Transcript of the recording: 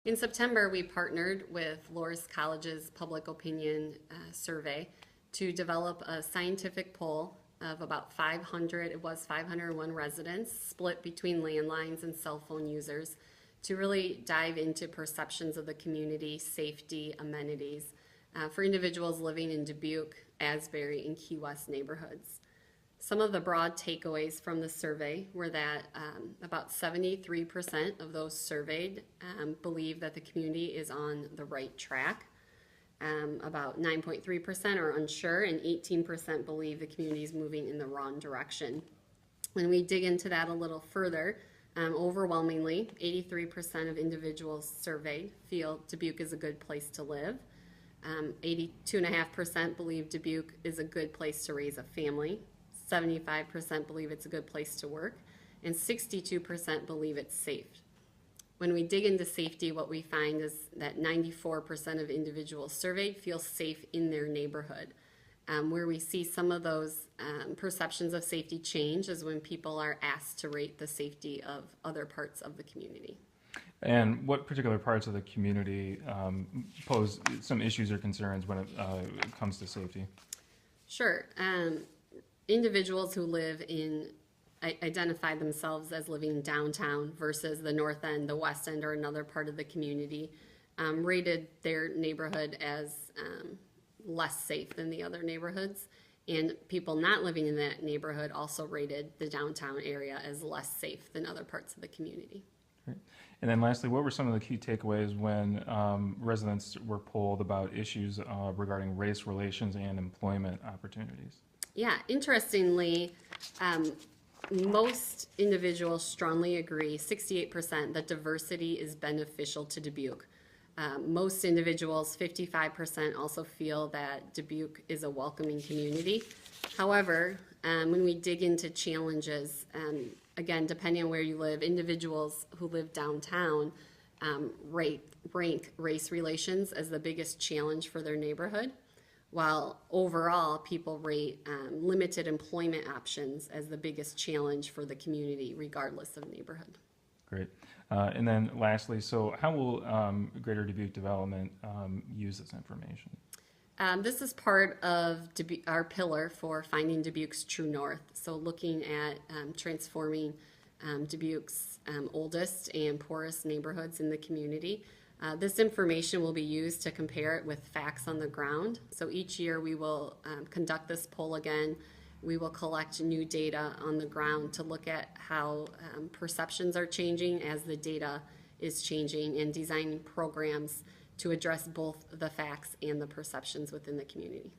In September, we partnered with Loras College's Public Opinion Survey to develop a scientific poll of about 500, it was 501 residents, split between landlines and cell phone users, to really dive into perceptions of the community, safety, amenities for individuals living in Dubuque, Asbury, and Key West neighborhoods. Some of the broad takeaways from the survey were that about 73% of those surveyed believe that the community is on the right track. About 9.3% are unsure, and 18% believe the community is moving in the wrong direction. When we dig into that a little further, overwhelmingly, 83% of individuals surveyed feel Dubuque is a good place to live. 82.5% believe Dubuque is a good place to raise a family. 75% believe it's a good place to work, and 62% believe it's safe. When we dig into safety, what we find is that 94% of individuals surveyed feel safe in their neighborhood. Where we see some of those perceptions of safety change is when people are asked to rate the safety of other parts of the community. And what particular parts of the community pose some issues or concerns when it comes to safety? Sure. Individuals who live in, identify themselves as living downtown versus the north end, the west end, or another part of the community, rated their neighborhood as less safe than the other neighborhoods. And people not living in that neighborhood also rated the downtown area as less safe than other parts of the community. Great. And then lastly, what were some of the key takeaways when residents were polled about issues regarding race relations and employment opportunities? Yeah, interestingly, most individuals strongly agree, 68%, that diversity is beneficial to Dubuque. Most individuals, 55%, also feel that Dubuque is a welcoming community. However, when we dig into challenges, again, depending on where you live, individuals who live downtown rank race relations as the biggest challenge for their neighborhood, while overall people rate limited employment options as the biggest challenge for the community, regardless of neighborhood. Great. And then lastly, so how will Greater Dubuque Development use this information? This is part of our pillar for finding Dubuque's true north. So looking at transforming Dubuque's oldest and poorest neighborhoods in the community. This information will be used to compare it with facts on the ground. So each year we will conduct this poll again. We will collect new data on the ground to look at how perceptions are changing as the data is changing, and designing programs to address both the facts and the perceptions within the community.